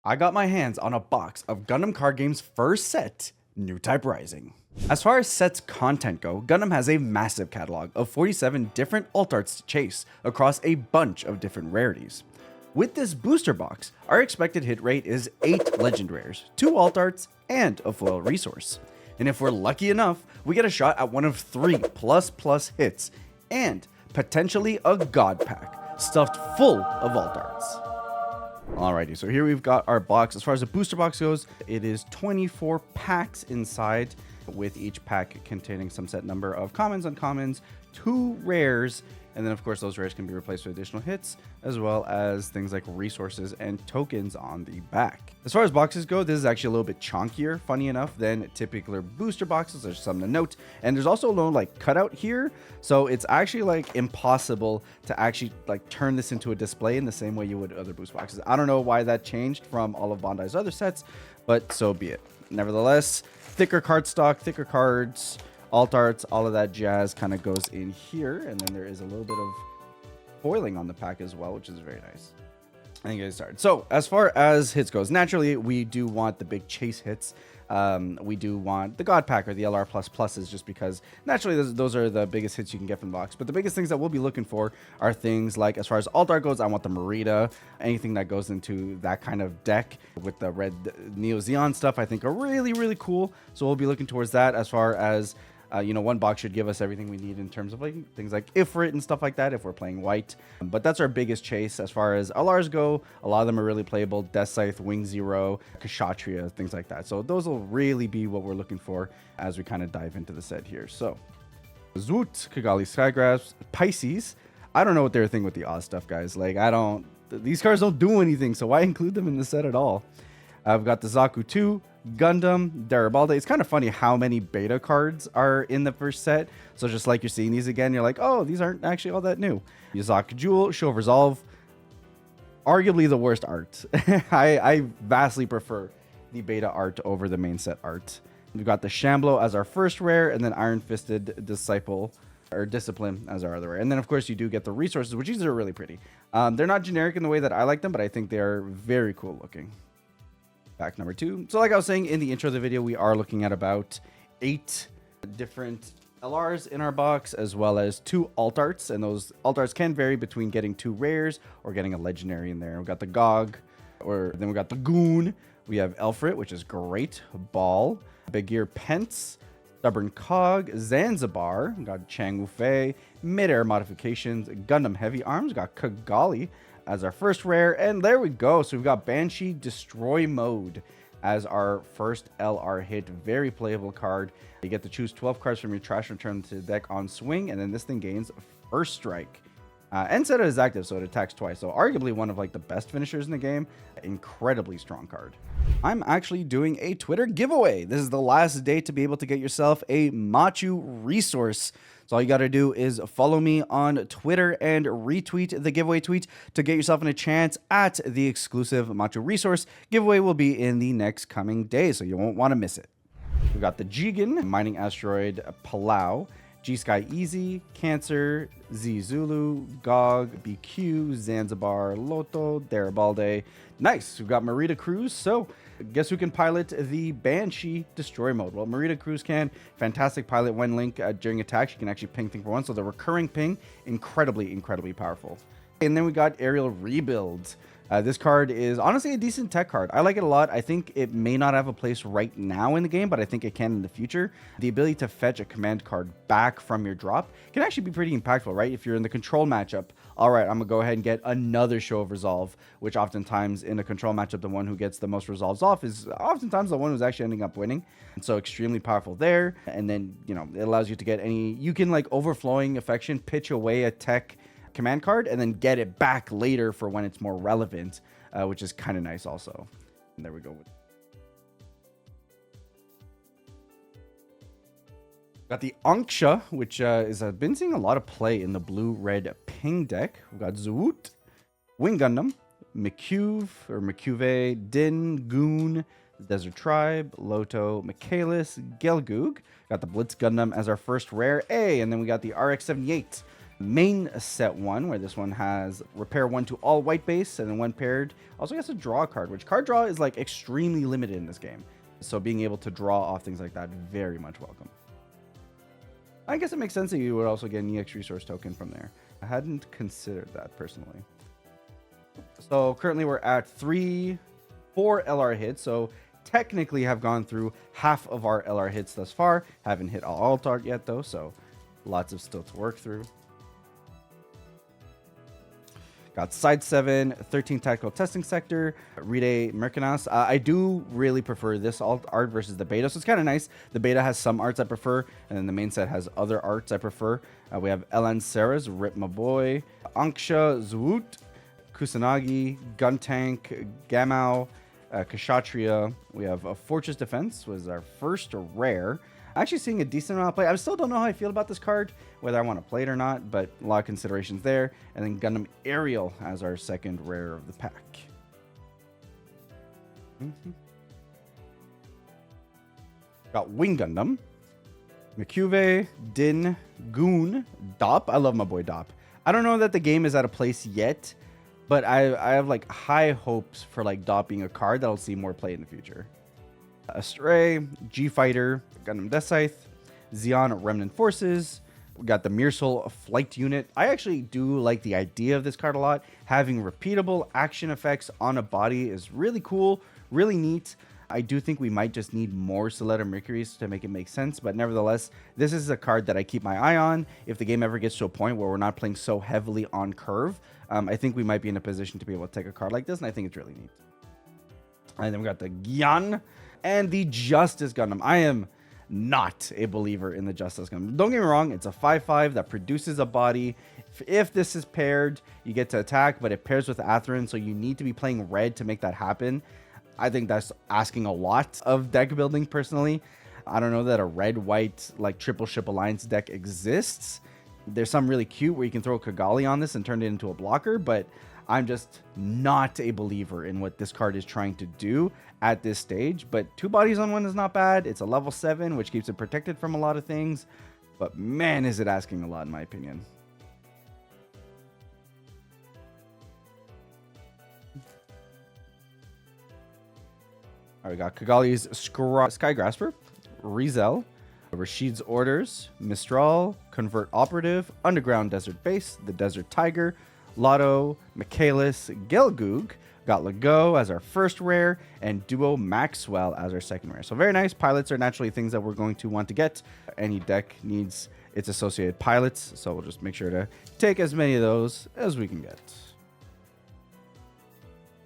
I got my hands on a box of Gundam card game's first set, Newtype Rising. As far as sets content go, Gundam has a massive catalog of 47 different alt arts to chase across a bunch of different rarities. With this booster box, our expected hit rate is 8 legend rares, 2 alt arts, and a foil resource. And if we're lucky enough, we get a shot at one of 3 plus hits, and potentially a god pack, stuffed full of alt arts. Alrighty, so here we've got our box. As far as the booster box goes, it is 24 packs inside, with each pack containing some set number of commons, uncommons, 2 rares, and then of course those rares can be replaced with additional hits, as well as things like resources and tokens on the back. As far as boxes go, this is actually a little bit chunkier, funny enough, than typical booster boxes. There's something to note, and there's also a little like cutout here, so it's actually like impossible to actually like turn this into a display in the same way you would other booster boxes. I don't know why that changed from all of Bandai's other sets, but so be it. Nevertheless, thicker card stock, thicker cards, alt arts, all of that jazz kind of goes in here, and then there is a little bit of foiling on the pack as well, which is very nice. I think I started. So as far as hits goes, naturally we do want the big chase hits. We do want the God Pack or the LR++s just because naturally those are the biggest hits you can get from the box. But the biggest things that we'll be looking for are things like, as far as alt art goes, I want the Merida. Anything that goes into that kind of deck with the red Neo Xeon stuff, I think are really, really cool. So we'll be looking towards that. As far as one box should give us everything we need in terms of like things like Ifrit and stuff like that if we're playing white. But that's our biggest chase. As far as LRs go, a lot of them are really playable. Death Scythe, Wing Zero, Kshatriya, things like that. So those will really be what we're looking for as we kind of dive into the set here. So Zoot, Kigali Skygrasp, Pisces. I don't know what they're thinking with the Oz stuff, guys. Like, these cards don't do anything, so why include them in the set at all? I've got the Zaku 2, Gundam, Garibaldi. It's kind of funny how many beta cards are in the first set. So just like you're seeing these again, you're like, oh, these aren't actually all that new. Yazaki Jewel, Show of Resolve. Arguably the worst art. I vastly prefer the beta art over the main set art. We've got the Shamblo as our first rare, and then Iron Fisted Disciple or Discipline as our other rare. And then of course you do get the resources, which these are really pretty. They're not generic in the way that I like them, but I think they are very cool looking. Pack number 2. So like I was saying in the intro of the video, we are looking at about 8 different LRs in our box, as well as 2 alt arts, and those alt arts can vary between getting 2 rares or getting a legendary in there. We've got the Gog, or then we got the Goon. We have Elfrit, which is great. Ball, Begir Pence, Stubborn Cog, Zanzibar. We got Chang Wufei, Mid-Air Modifications, Gundam Heavy Arms. We got Kigali as our first rare, and there we go. So we've got Banshee Destroy Mode as our first LR hit. Very playable card. You get to choose 12 cards from your trash and return to the deck on swing, and then this thing gains first strike. And set it is active, so it attacks twice. So arguably one of like the best finishers in the game. Incredibly strong card. I'm actually doing a Twitter giveaway. This is the last day to be able to get yourself a Machu resource. So all you got to do is follow me on Twitter and retweet the giveaway tweet to get yourself in a chance at the exclusive Machu resource. Giveaway will be in the next coming days, so you won't want to miss it. We've got the Jigen, Mining Asteroid Palau, G-Sky Easy, Cancer, Z Zulu, Gog, BQ, Zanzibar, Loto, Garibaldi. Nice. We've got Merida Cruz. So guess who can pilot the Banshee Destroy Mode? Well, Merida Cruz can. Fantastic pilot when Link during attacks. You can actually ping thing for one. So the recurring ping, incredibly powerful. And then we got Aerial Rebuild. This card is honestly a decent tech card. I like it a lot. I think it may not have a place right now in the game, but I think it can in the future. The ability to fetch a command card back from your drop can actually be pretty impactful, right? If you're in the control matchup, all right, I'm going to go ahead and get another Show of Resolve, which oftentimes in a control matchup, the one who gets the most resolves off is oftentimes the one who's actually ending up winning. And so extremely powerful there. And then, it allows you to get you can like Overflowing Affection, pitch away a tech command card and then get it back later for when it's more relevant, which is kind of nice also. And there we go. Got the Anksha, which is I've been seeing a lot of play in the blue-red ping deck. We've got Zoot, Wing Gundam, McCuve, Din, Goon, Desert Tribe, Loto, Michaelis, Gelgoog. Got the Blitz Gundam as our first rare A, and then we got the RX-78. Main set 1, where this one has repair 1 to all white base, and then 1 paired also gets a draw card, which card draw is like extremely limited in this game. So being able to draw off things like that, very much welcome. I guess it makes sense that you would also get an EX resource token from there. I hadn't considered that personally. So currently we're at 4 LR hits. So technically have gone through half of our LR hits thus far. Haven't hit all alt art yet though, so lots of still to work through. Got Side 7, 13 Tactical Testing Sector, Ride Mercanas. I do really prefer this alt art versus the beta, so it's kind of nice. The beta has some arts I prefer, and then the main set has other arts I prefer. We have Elan Saras, Rip My Boy, Anksha Zwoot, Kusanagi, Gun Tank, Gamau, Kshatriya. We have a Fortress Defense, was our first rare. Actually seeing a decent amount of play. I still don't know how I feel about this card, whether I want to play it or not, but a lot of considerations there. And then Gundam Aerial as our second rare of the pack. Got Wing Gundam, Mikuve, Din, Goon, Dop. I love my boy Dop. I don't know that the game is at a place yet, but I have like high hopes for like Dop being a card that'll see more play in the future. Astray, G-Fighter, Gundam Death Scythe, Zeon Remnant Forces. We got the Mearsol Flight Unit. I actually do like the idea of this card a lot. Having repeatable action effects on a body is really cool, really neat. I do think we might just need more Soleta Mercuries to make it make sense, but nevertheless, this is a card that I keep my eye on. If the game ever gets to a point where we're not playing so heavily on curve, I think we might be in a position to be able to take a card like this, and I think it's really neat. And then we got the Gyan and the Justice Gundam. I am not a believer in the Justice Gundam. Don't get me wrong, it's a 5/5 that produces a body. If this is paired, you get to attack, but it pairs with Atherin, so you need to be playing red to make that happen. I think that's asking a lot of deck building personally. I don't know that a red-white like triple ship alliance deck exists. There's some really cute where you can throw Kigali on this and turn it into a blocker, but I'm just not a believer in what this card is trying to do at this stage. But 2 bodies on 1 is not bad. It's a level 7, which keeps it protected from a lot of things. But man, is it asking a lot in my opinion. All right, we got Kigali's Sky Grasper, Rizel, Rashid's Orders, Mistral, Convert Operative, Underground Desert Base, the Desert Tiger, Lotto, Michaelis, Gelgoog, got Lego as our first rare, and Duo Maxwell as our second rare. So very nice. Pilots are naturally things that we're going to want to get. Any deck needs its associated pilots, so we'll just make sure to take as many of those as we can get.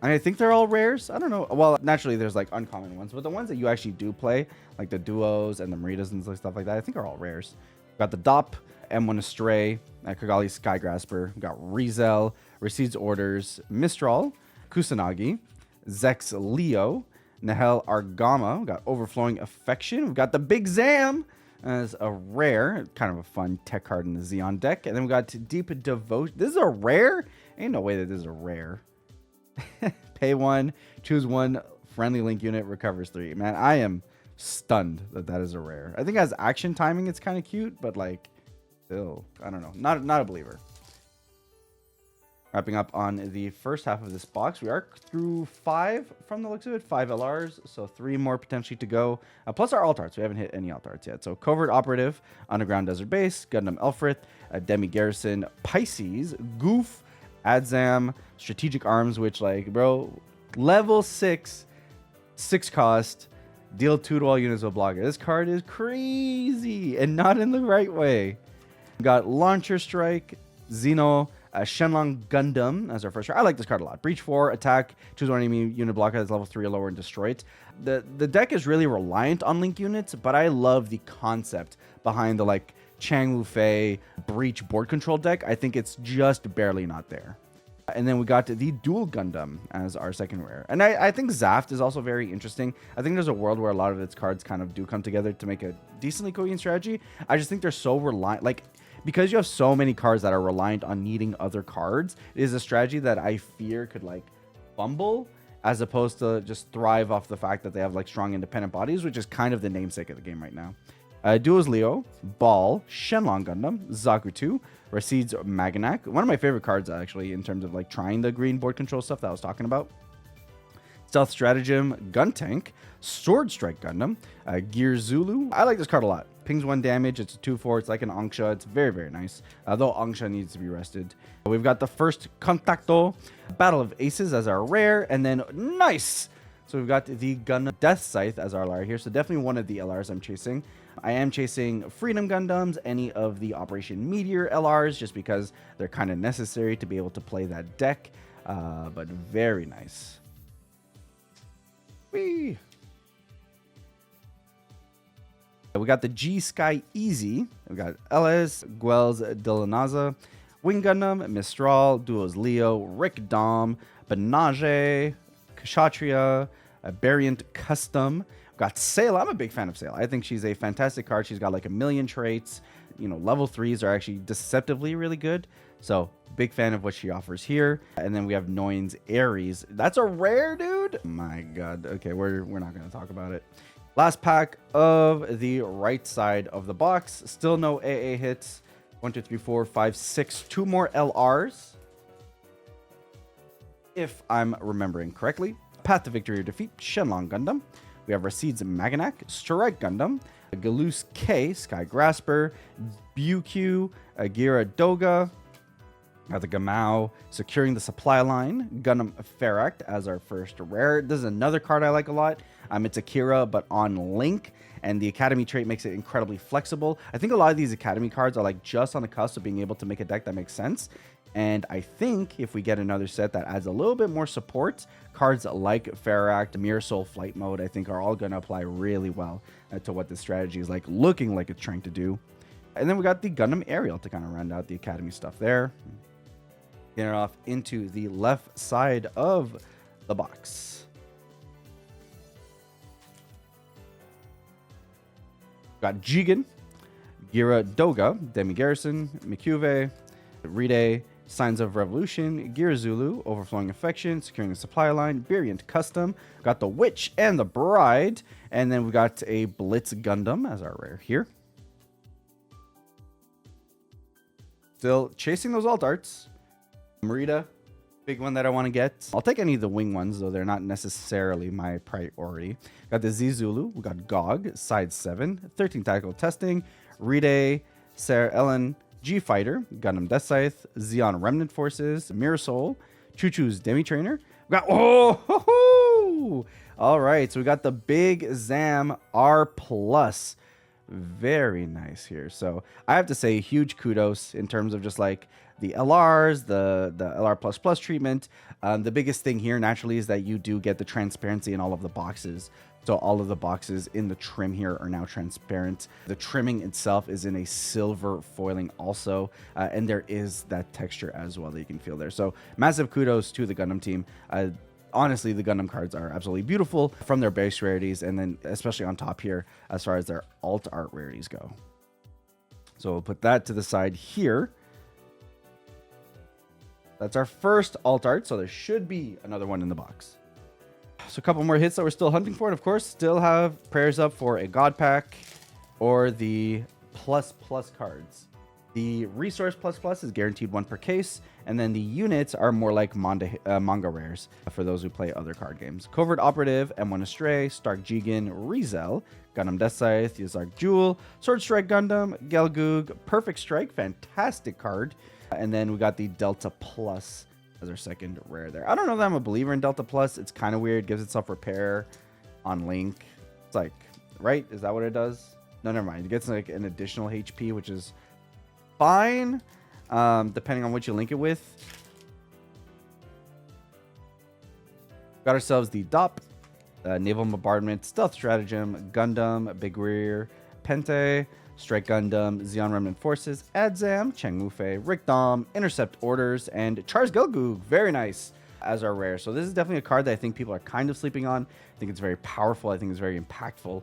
And I think they're all rares. I don't know. Well, naturally, there's like uncommon ones, but the ones that you actually do play, like the Duos and the Maritas and stuff like that, I think are all rares. Got the Dop, M1 Astray, Kigali Sky Grasper. We got Rizel, Recedes Orders, Mistral, Kusanagi, Zex Leo, Nahel Argama. We got Overflowing Affection. We've got the Big Zam as a rare, kind of a fun tech card in the Xeon deck. And then we got Deep Devotion. This is a rare? Ain't no way that this is a rare. Pay 1, choose 1, friendly link unit, recovers 3. Man, I am stunned that that is a rare. I think as action timing, it's kind of cute, but like, still, I don't know. Not a believer. Wrapping up on the first half of this box, we are through 5 from the looks of it, 5 LRs, so 3 more potentially to go. Plus our alt arts, we haven't hit any alt arts yet. So Covert Operative, Underground Desert Base, Gundam Elfrith, Demi Garrison, Pisces, Goof, Adzam, Strategic Arms, which like, bro, level 6 cost, deal 2 to all units of blocker. This card is crazy and not in the right way. We got Launcher Strike, Xeno, Shenlong Gundam as our first card. I like this card a lot. Breach 4, attack, choose one enemy unit blocker that's level 3 or lower and destroy it. The deck is really reliant on link units, but I love the concept behind the like Chang Wu Fei Breach board control deck. I think it's just barely not there. And then we got the Dual Gundam as our second rare. And I think Zaft is also very interesting. I think there's a world where a lot of its cards kind of do come together to make a decently coherent strategy. I just think they're so reliant, like, because you have so many cards that are reliant on needing other cards, it is a strategy that I fear could like fumble as opposed to just thrive off the fact that they have like strong independent bodies, which is kind of the namesake of the game right now. Duos Leo, Ball, Shenlong Gundam, Zaku 2, Recedes Maganak, one of my favorite cards actually in terms of like trying the green board control stuff that I was talking about. Stealth Stratagem Guntank, Sword Strike Gundam, Gear Zulu. I like this card a lot. Pings 1 damage, it's a 2/4, it's like an Angsha, it's very, very nice. Though Angsha needs to be rested. We've got the first Contacto, Battle of Aces as our rare, and then nice! So we've got the Gundam Death Scythe as our LR here, so definitely one of the LRs I'm chasing. I am chasing Freedom Gundams, any of the Operation Meteor LRs, just because they're kind of necessary to be able to play that deck, but very nice. Whee! We got the G Sky Easy. We got LS, Guels Dilanaza, Wing Gundam, Mistral, Duos Leo, Rick Dom, Benage, Kshatriya, Variant Custom. We got Sayla. I'm a big fan of Sayla. I think she's a fantastic card. She's got like a million traits. You know, level 3s are actually deceptively really good. So, big fan of what she offers here. And then we have Noin's Ares. That's a rare, dude. My God. Okay, we're not going to talk about it. Last pack of the right side of the box. Still no AA hits. 1, 2, 3, 4, 5, 6. 2 more LRs. If I'm remembering correctly. Path to Victory or Defeat. Shenlong Gundam. We have Recedes Maganak. Strike Gundam. Galoose K. Sky Grasper. Buq. Agira Doga. Got the Gamao, Securing the Supply Line, Gundam Ferract as our first rare. This is another card I like a lot. It's Akira, but on Link, and the Academy trait makes it incredibly flexible. I think a lot of these Academy cards are like just on the cusp of being able to make a deck that makes sense. And I think if we get another set that adds a little bit more support, cards like Ferract, Mirror Soul, Flight Mode, I think are all going to apply really well to what this strategy is like looking like it's trying to do. And then we got the Gundam Aerial to kind of round out the Academy stuff there. Get it off into the left side of the box. Got Jigen, Gira Doga, Demi Garrison, Mikuve, Ride, Signs of Revolution, Gear Zulu, Overflowing Affection, Securing the Supply Line, Variant Custom. Got the Witch and the Bride. And then we got a Blitz Gundam as our rare here. Still chasing those alt arts. Merida, big one that I want to get. I'll take any of the wing ones, though they're not necessarily my priority. Got the Z Zulu. We got GOG, Side 7, 13 Tactical Testing, Ride, Sarah Ellen, G Fighter, Gundam Death Scythe, Zeon Remnant Forces, Mirror Soul, Choo Choo's Demi Trainer. We got, oh, ho, ho. All right, so we got the Big Zam R+. Very nice here. So I have to say huge kudos in terms of just like the LRs, the LR++ treatment. The biggest thing here naturally is that you do get the transparency in all of the boxes. So all of the boxes in the trim here are now transparent. The trimming itself is in a silver foiling also. And there is that texture as well that you can feel there. So massive kudos to the Gundam team. Honestly, the Gundam cards are absolutely beautiful from their base rarities, and then especially on top here as far as their alt art rarities go. So we'll put that to the side here. That's our first alt art, so there should be another one in the box. So a couple more hits that we're still hunting for, and of course, still have prayers up for a God Pack or the plus cards. The Resource plus is guaranteed 1 per case, and then the units are more like manga rares for those who play other card games. Covert Operative, M1 Astray, Stark Jigen, Rizel, Gundam Death Scythe, Yazark Jewel, Sword Strike Gundam, Gelgoog, Perfect Strike, fantastic card. And then we got the Delta Plus as our second rare there. I don't know that I'm a believer in Delta Plus. It's kind of weird. Gives itself repair on Link. It's like, right? Is that what it does? No, never mind. It gets like an additional HP, which is fine, depending on what you link it with. Got ourselves the DOP, Naval Bombardment, Stealth Stratagem, Gundam, Big Rear, Pente, Strike Gundam, Zeon Remnant Forces, Adzam, Cheng Mufei, Rick Dom, Intercept Orders, and Charles Gelgoog. Very nice as our rare. So this is definitely a card that I think people are kind of sleeping on. I think it's very powerful. I think it's very impactful.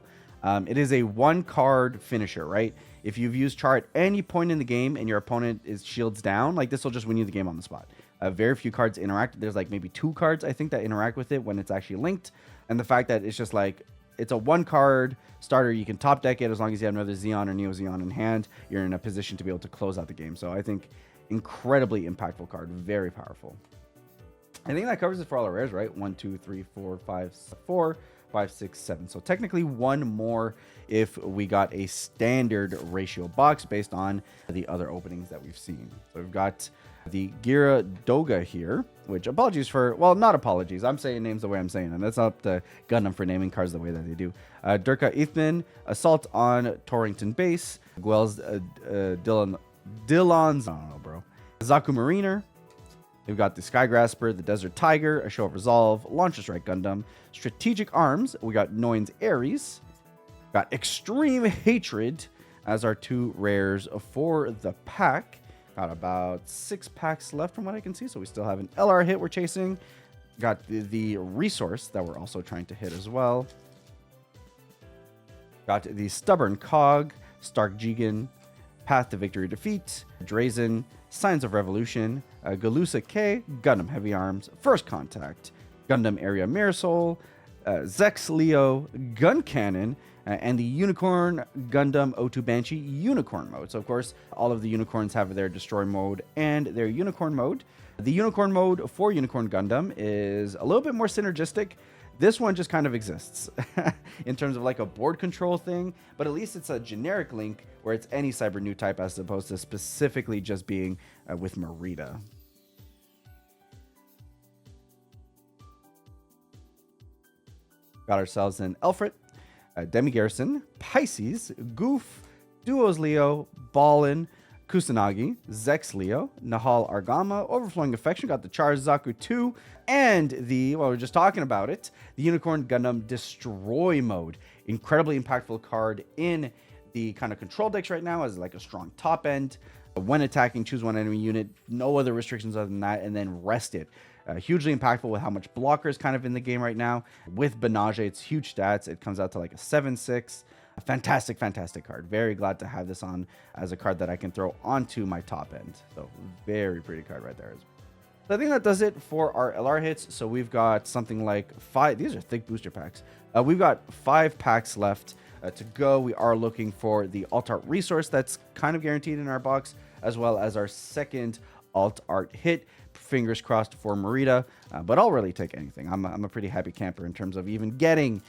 It is a 1-card finisher, right? If you've used Char at any point in the game and your opponent is shields down, like this will just win you the game on the spot. Very few cards interact. There's like maybe 2 cards, I think, that interact with it when it's actually linked. And the fact that it's just like it's a one card starter. You can top deck it as long as you have another Xeon or Neo Xeon in hand. You're in a position to be able to close out the game. So I think incredibly impactful card, very powerful. I think that covers it for all our rares, right? 1, 2, 3, 4, 5, 4, 5, 6, 7. So technically one more if we got a standard ratio box based on the other openings that we've seen. So we've got the Gira Doga here, which apologies for, well, not apologies. I'm saying names the way I'm saying them. That's up to Gundam for naming cards the way that they do. Durka Ithman, Assault on Torrington Base, Guel's Dillon's, I don't know, bro. Zaku Mariner. We've got the Sky Grasper, the Desert Tiger, a Show of Resolve, Launcher Strike Gundam, Strategic Arms. We got Noin's Ares. Got Extreme Hatred as our 2 rares for the pack. Got about 6 packs left from what I can see, so we still have an LR hit we're chasing. Got the Resource that we're also trying to hit as well. Got the Stubborn Cog, Stark Jigen, Path to Victory Defeat, Drazen, Signs of Revolution, Galusa K, Gundam Heavy Arms, First Contact, Gundam Area Mirasol, Zex Leo, Gun Cannon, and the Unicorn Gundam O2 Banshee Unicorn mode. So, of course, all of the unicorns have their Destroy mode and their Unicorn mode. The Unicorn mode for Unicorn Gundam is a little bit more synergistic. This one just kind of exists in terms of like a board control thing, but at least it's a generic link where it's any Cyber Newtype as opposed to specifically just being with Merida. Got ourselves an Elfrit, Demi Garrison, Pisces, Goof, Duos Leo, Ballin, Kusanagi, Zex Leo, Nahal Argama, Overflowing Affection, got the Charge Zaku 2, and the, well, we're just talking about it, the Unicorn Gundam Destroy mode. Incredibly impactful card in the kind of control decks right now as like a strong top end. When attacking, choose one enemy unit, no other restrictions other than that, and then rest it. Hugely impactful with how much blocker is kind of in the game right now. With Benage, it's huge stats. It comes out to like a 7/6. A fantastic, fantastic card. Very glad to have this on as a card that I can throw onto my top end. So very pretty card right there. So I think that does it for our LR hits. So we've got something like 5. These are thick booster packs. We've got 5 packs left to go. We are looking for the alt art resource that's kind of guaranteed in our box, as well as our second alt art hit. Fingers crossed for Merida, but I'll really take anything. I'm a pretty happy camper in terms of even getting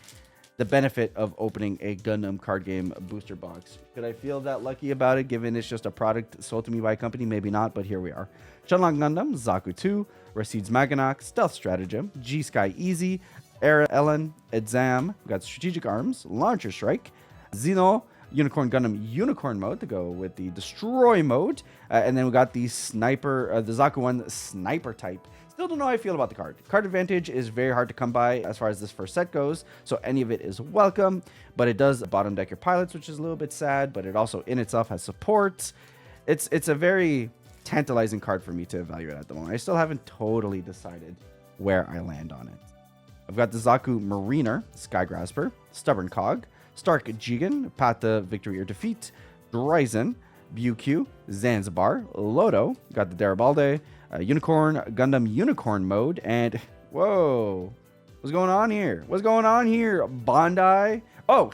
the benefit of opening a Gundam card game booster box. Could I feel that lucky about it, given it's just a product sold to me by a company? Maybe not, but here we are. Shenlong Gundam, Zaku 2, Rasids Maganak, Stealth Stratagem, G-Sky Easy, Era Ellen, Exam, we got Strategic Arms, Launcher Strike, Xeno, Unicorn Gundam Unicorn mode to go with the Destroy mode, and then we got the Sniper, the Zaku 1 Sniper type. Still don't know how I feel about the card. Card advantage is very hard to come by as far as this first set goes, so any of it is welcome, but it does bottom deck your pilots, which is a little bit sad, but it also in itself has support. It's a very tantalizing card for me to evaluate at the moment. I still haven't totally decided where I land on it. I've got the Zaku Mariner, Sky Grasper, Stubborn Cog, Stark Jigen, Path to Victory or Defeat, Drazen, BuQ, Zanzibar, Lodo, got the Darabalde, Unicorn Gundam Unicorn mode, and whoa, what's going on here? What's going on here? Bandai? Oh,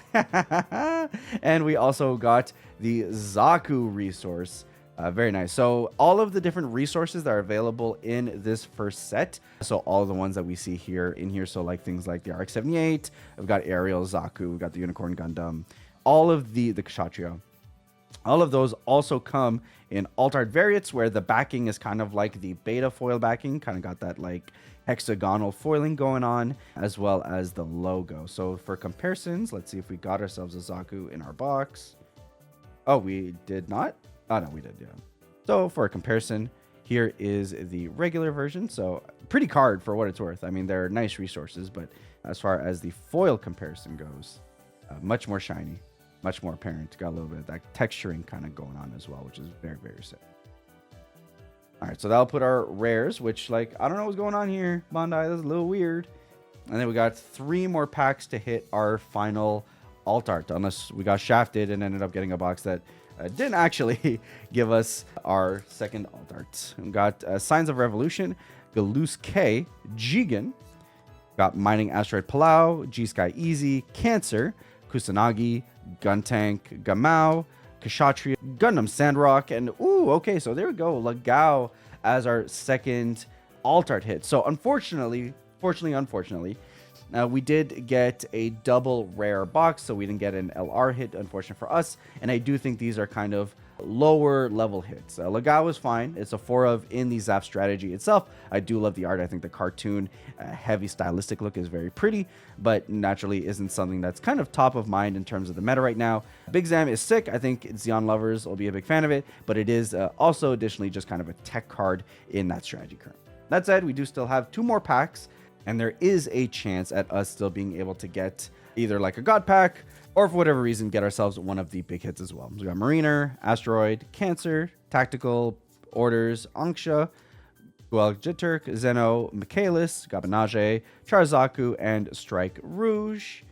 and we also got the Zaku resource. Very nice. So all of the different resources that are available in this first set. So all of the ones that we see here in here. So like things like the RX-78, we've got Aerial Zaku, we've got the Unicorn Gundam, all of the Kshatriya. All of those also come in alt art variants where the backing is kind of like the beta foil backing, kind of got that like hexagonal foiling going on, as well as the logo. So for comparisons, let's see if we got ourselves a Zaku in our box. Oh, we did not? Oh, no, we did, yeah. So for a comparison, here is the regular version. So pretty card for what it's worth. I mean, they're nice resources, but as far as the foil comparison goes, much more shiny, much more apparent. Got a little bit of that texturing kind of going on as well, which is very, very sick. All right, so that'll put our rares, which, like, I don't know what's going on here, Bandai. That's a little weird. And then we got 3 more packs to hit our final alt art, unless we got shafted and ended up getting a box that didn't actually give us our second alt art. We got Signs of Revolution, Galus K, Jigen, Got Mining Asteroid Palau, G-Sky Easy, Cancer, Kusanagi, Guntank, Gamao, Kshatriya, Gundam Sandrock, and ooh, okay, so there we go, Lagao as our second alt-art hit. So unfortunately, we did get a double rare box, so we didn't get an LR hit, unfortunate for us, and I do think these are kind of lower level hits. Lagao is fine. It's a 4 of in the Zap strategy itself. I do love the art. I think the cartoon heavy stylistic look is very pretty, but naturally isn't something that's kind of top of mind in terms of the meta right now. Big Zam is sick. I think Xeon lovers will be a big fan of it, but it is also additionally just kind of a tech card in that strategy currently. That said, we do still have 2 more packs, and there is a chance at us still being able to get either like a God pack, or for whatever reason, get ourselves one of the big hits as well. So we got Mariner, Asteroid, Cancer, Tactical, Orders, Anksha, Gualjiturk, Zeno, Michaelis, Gabanage, Charzaku, and Strike Rouge.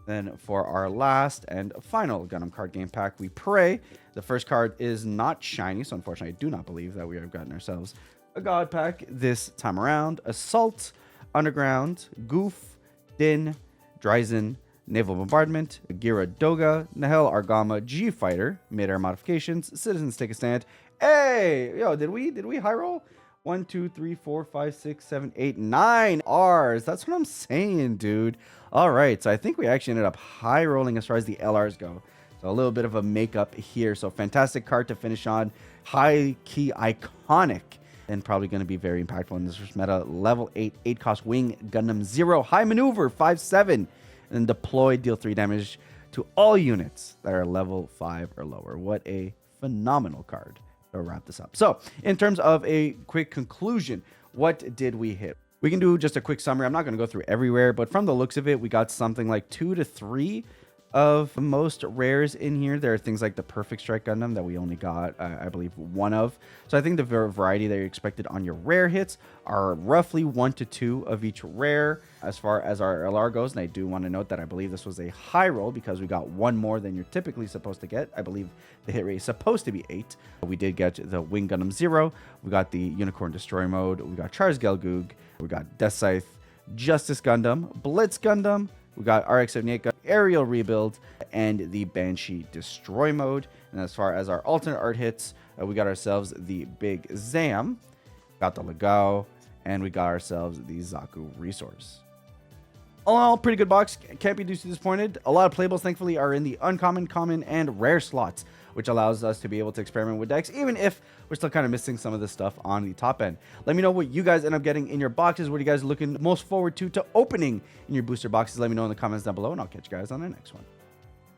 Then for our last and final Gundam card game pack, we pray. The first card is not shiny, so unfortunately I do not believe that we have gotten ourselves a God pack this time around. Assault, Underground, Goof, Din, Dryzen, Naval Bombardment, Gira Doga, Nahel Argama, G-Fighter, Mid-Air Modifications, Citizens Take a Stand. Hey, yo, did we high roll? 1, 2, 3, 4, 5, 6, 7, 8, 9 R's. That's what I'm saying, dude. All right, so I think we actually ended up high rolling as far as the LRs go. So a little bit of a makeup here. So fantastic card to finish on. High key iconic. And probably going to be very impactful in this meta. Level 8, 8 cost wing Gundam 0. High maneuver, 5/7. And then deploy, deal 3 damage to all units that are level 5 or lower. What a phenomenal card to wrap this up. So in terms of a quick conclusion, what did we hit? We can do just a quick summary. I'm not going to go through everywhere, but from the looks of it, we got something like 2 to 3 of most rares in here. There are things like the Perfect Strike Gundam that we only got, I believe, 1 of. So I think the variety that you're expected on your rare hits are roughly 1 to 2 of each rare as far as our LR goes. And I do want to note that I believe this was a high roll because we got 1 more than you're typically supposed to get. I believe the hit rate is supposed to be 8. We did get the Wing Gundam 0. We got the Unicorn Destroy mode. We got Charles Gelgoog. We got Death Scythe, Justice Gundam, Blitz Gundam. We got RX-78 Gundam, Aerial Rebuild, and the Banshee Destroy mode. And as far as our alternate art hits, we got ourselves the Big Zam, got the Lagao, and we got ourselves the Zaku Resource. All in all, pretty good box. Can't be too disappointed. A lot of playables, thankfully, are in the uncommon, common, and rare slots, which allows us to be able to experiment with decks, even if we're still kind of missing some of the stuff on the top end. Let me know what you guys end up getting in your boxes. What are you guys looking most forward to opening in your booster boxes? Let me know in the comments down below, and I'll catch you guys on the next one.